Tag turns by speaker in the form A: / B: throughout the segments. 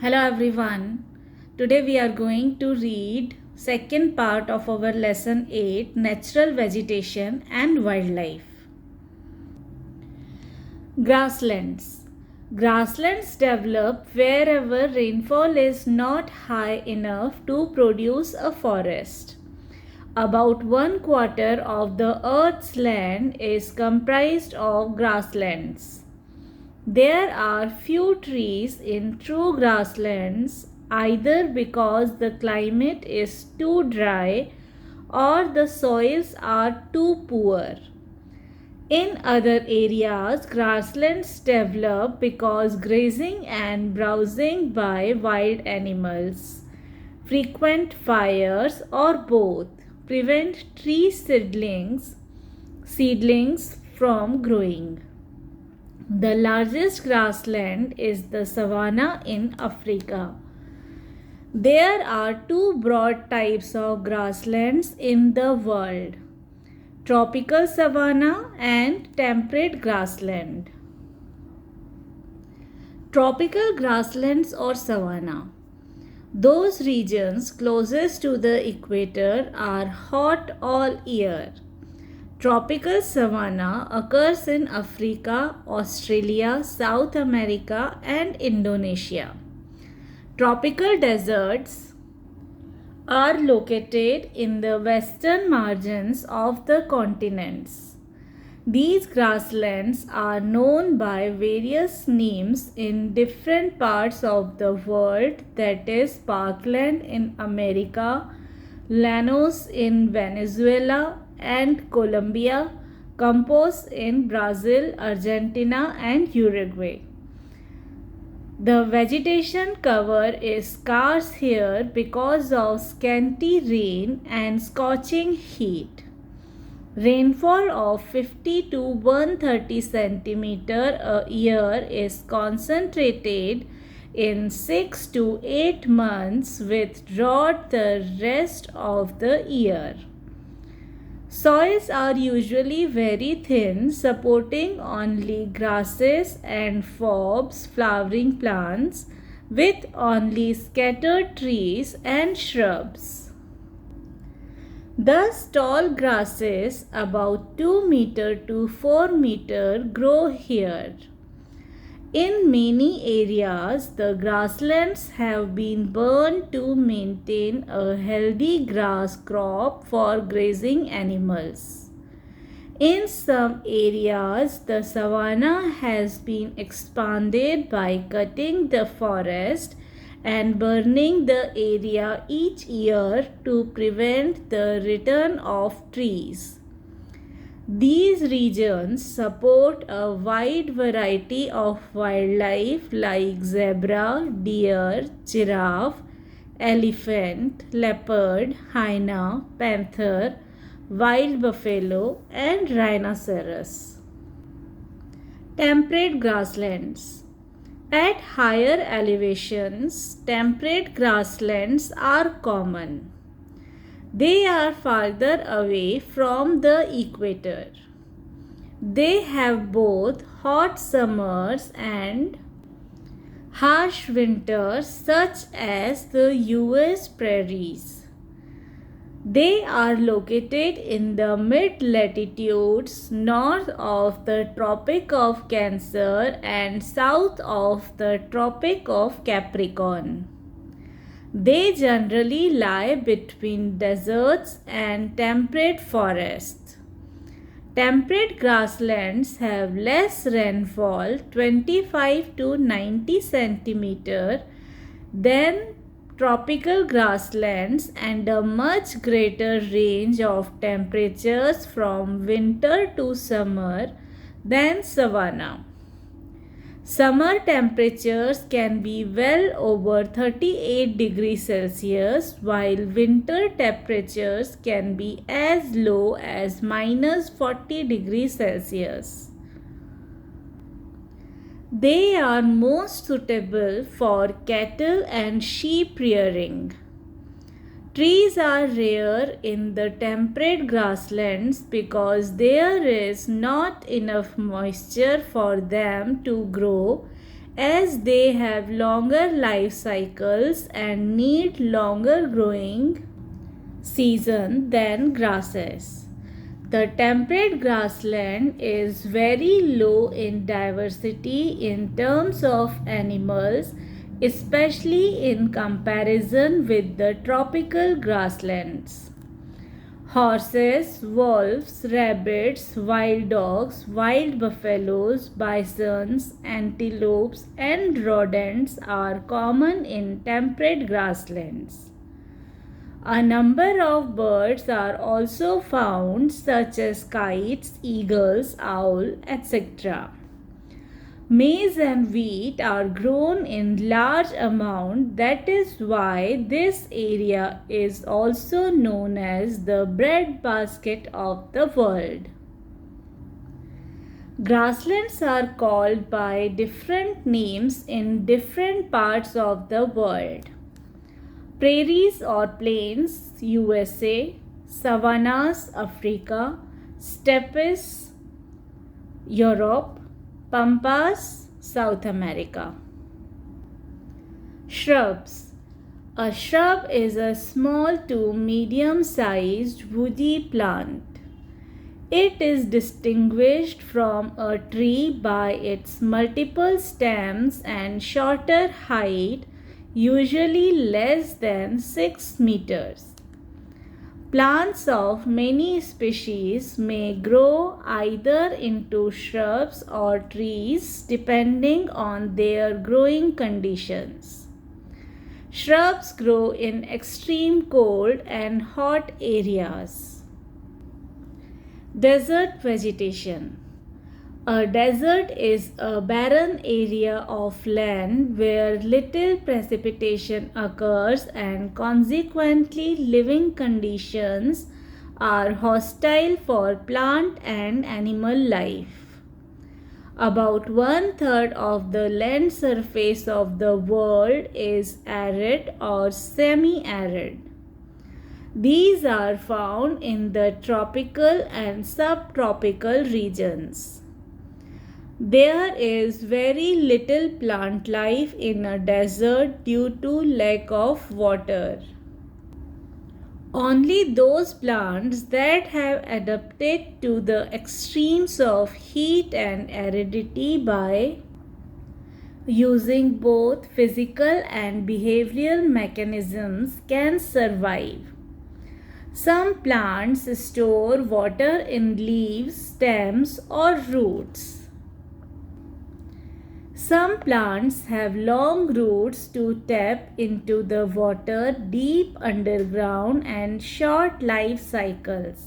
A: Hello everyone. Today we are going to read second part of our lesson 8, Natural Vegetation and Wildlife. Grasslands. Grasslands develop wherever rainfall is not high enough to produce a forest. About 1/4 of the Earth's land is comprised of grasslands. There are few trees in true grasslands either because the climate is too dry or the soils are too poor. In other areas, grasslands develop because grazing and browsing by wild animals, frequent fires, or both prevent tree seedlings from growing. The largest grassland is the savanna in Africa. There are two broad types of grasslands in the world: tropical savanna and temperate grassland. Tropical grasslands or savanna. Those regions closest to the equator are hot all year. Tropical savanna occurs in Africa, Australia, South America, and Indonesia. Tropical deserts are located in the western margins of the continents. These grasslands are known by various names in different parts of the world, that is, parkland in America, llanos in Venezuela and Colombia, campos in Brazil, Argentina, and Uruguay. The vegetation cover is scarce here because of scanty rain and scorching heat. Rainfall of 50 to 130 centimeter a year is concentrated in 6 to 8 months with drought the rest of the year. Soils are usually very thin, supporting only grasses and forbs, flowering plants, with only scattered trees and shrubs. Thus, tall grasses about 2 meter to 4 meter grow here. In many areas, the grasslands have been burned to maintain a healthy grass crop for grazing animals. In some areas, the savanna has been expanded by cutting the forest and burning the area each year to prevent the return of trees. These regions support a wide variety of wildlife like zebra, deer, giraffe, elephant, leopard, hyena, panther, wild buffalo, and rhinoceros. Temperate grasslands. At higher elevations, temperate grasslands are common. They are farther away from the equator. They have both hot summers and harsh winters, such as the US prairies. They are located in the mid-latitudes north of the Tropic of Cancer and south of the Tropic of Capricorn. They generally lie between deserts and temperate forests. Temperate grasslands have less rainfall, 25 to 90 centimeter, than tropical grasslands and a much greater range of temperatures from winter to summer than savanna. Summer temperatures can be well over 38 degrees Celsius, while winter temperatures can be as low as -40 degrees Celsius. They are most suitable for cattle and sheep rearing. Trees are rare in the temperate grasslands because there is not enough moisture for them to grow as they have longer life cycles and need longer growing season than grasses. The temperate grassland is very low in diversity in terms of animals, especially in comparison with the tropical grasslands. Horses, wolves, rabbits, wild dogs, wild buffaloes, bisons, antelopes, and rodents are common in temperate grasslands. A number of birds are also found, such as kites, eagles, owl, etc. Maize and wheat are grown in large amount. That is why this area is also known as the breadbasket of the world. Grasslands are called by different names in different parts of the world. Prairies or plains, USA, savannas, Africa, steppes, Europe, pampas, South America. Shrubs. A shrub is a small to medium-sized woody plant. It is distinguished from a tree by its multiple stems and shorter height, usually less than 6 meters. Plants of many species may grow either into shrubs or trees depending on their growing conditions. Shrubs grow in extreme cold and hot areas. Desert vegetation. A desert is a barren area of land where little precipitation occurs and consequently living conditions are hostile for plant and animal life. About 1/3 of the land surface of the world is arid or semi-arid. These are found in the tropical and subtropical regions. There is very little plant life in a desert due to lack of water. Only those plants that have adapted to the extremes of heat and aridity by using both physical and behavioral mechanisms can survive. Some plants store water in leaves, stems, or roots. Some plants have long roots to tap into the water deep underground and short life cycles.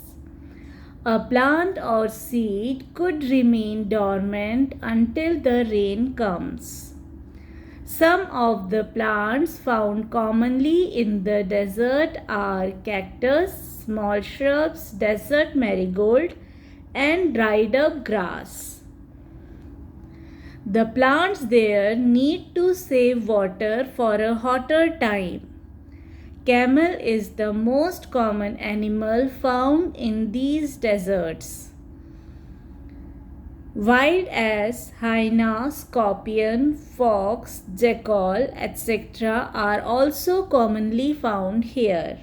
A: A plant or seed could remain dormant until the rain comes. Some of the plants found commonly in the desert are cactus, small shrubs, desert marigold, and dried up grass. The plants there need to save water for a hotter time. Camel is the most common animal found in these deserts. Wild ass, hyena, scorpion, fox, jackal, etc. are also commonly found here.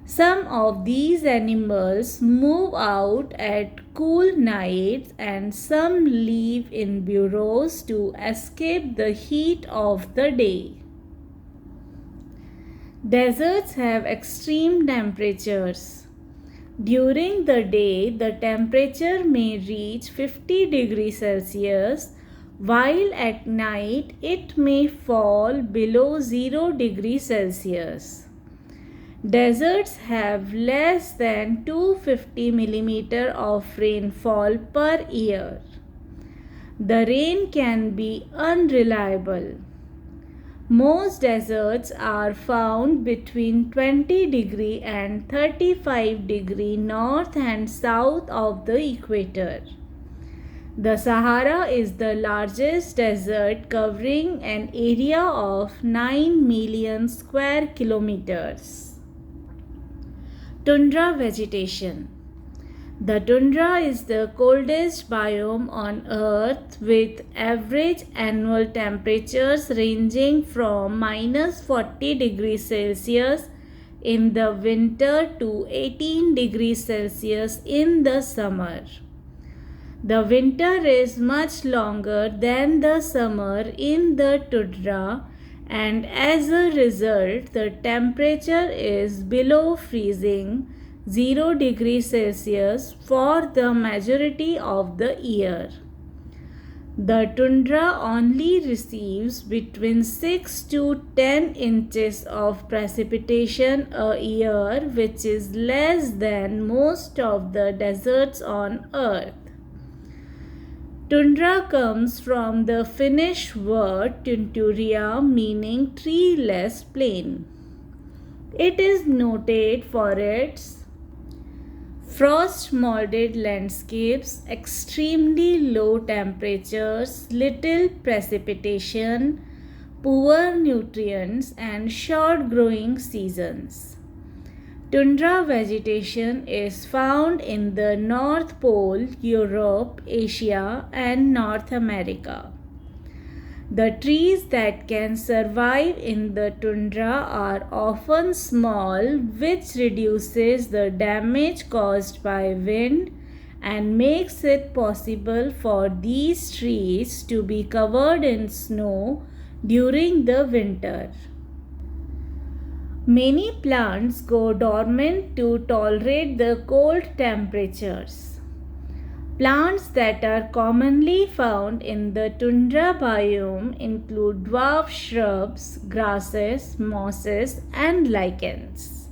A: Some of these animals move out at cool nights and some live in burrows to escape the heat of the day. Deserts have extreme temperatures. During the day, the temperature may reach 50 degrees Celsius, while at night it may fall below 0 degrees Celsius. Deserts have less than 250 mm of rainfall per year. The rain can be unreliable. Most deserts are found between 20 degree and 35 degree north and south of the equator. The Sahara is the largest desert, covering an area of 9 million square kilometers. Tundra vegetation. The tundra is the coldest biome on Earth with average annual temperatures ranging from -40 degrees Celsius in the winter to 18 degrees Celsius in the summer. The winter is much longer than the summer in the tundra, and as a result, the temperature is below freezing 0 degrees Celsius for the majority of the year. The tundra only receives between 6 to 10 inches of precipitation a year, which is less than most of the deserts on Earth. Tundra comes from the Finnish word tunturia, meaning treeless plain. It is noted for its frost-molded landscapes, extremely low temperatures, little precipitation, poor nutrients, and short growing seasons. Tundra vegetation is found in the North Pole, Europe, Asia, and North America. The trees that can survive in the tundra are often small, which reduces the damage caused by wind and makes it possible for these trees to be covered in snow during the winter. Many plants go dormant to tolerate the cold temperatures. Plants that are commonly found in the tundra biome include dwarf shrubs, grasses, mosses, and lichens.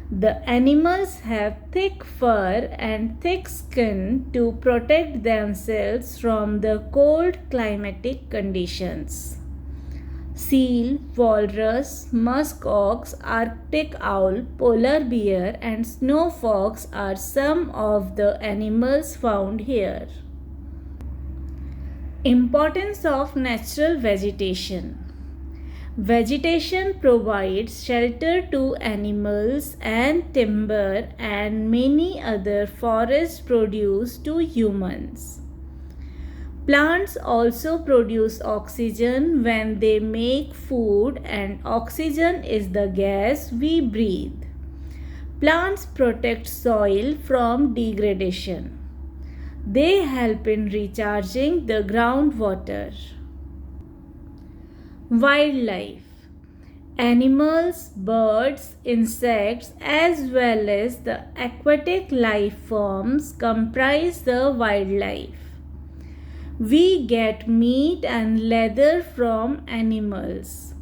A: The animals have thick fur and thick skin to protect themselves from the cold climatic conditions. Seal, walrus, musk ox, Arctic owl, polar bear, and snow fox are some of the animals found here. Importance of natural vegetation. Vegetation provides shelter to animals and timber and many other forest produce to humans. Plants also produce oxygen when they make food, and oxygen is the gas we breathe. Plants protect soil from degradation. They help in recharging the groundwater. Wildlife. Animals, birds, insects, as well as the aquatic life forms comprise the wildlife. We get meat and leather from animals.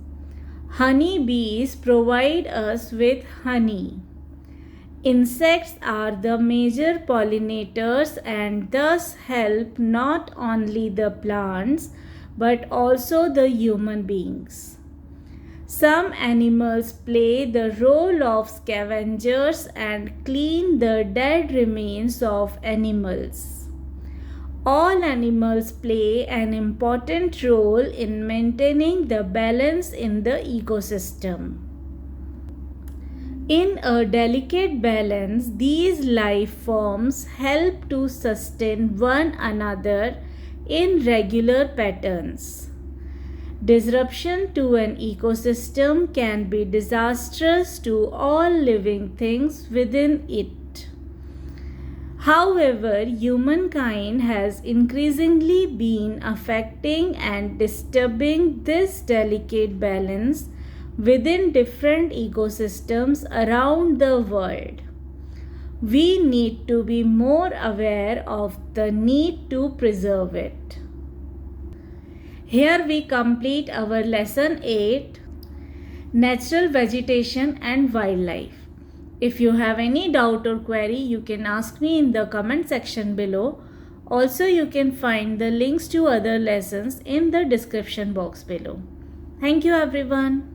A: Honey bees provide us with honey. Insects are the major pollinators and thus help not only the plants but also the human beings. Some animals play the role of scavengers and clean the dead remains of animals. All animals play an important role in maintaining the balance in the ecosystem. In a delicate balance, these life forms help to sustain one another in regular patterns. Disruption to an ecosystem can be disastrous to all living things within it. However, humankind has increasingly been affecting and disturbing this delicate balance within different ecosystems around the world. We need to be more aware of the need to preserve it. Here we complete our lesson 8, Natural Vegetation and Wildlife. If you have any doubt or query, you can ask me in the comment section below. Also, you can find the links to other lessons in the description box below. Thank you everyone.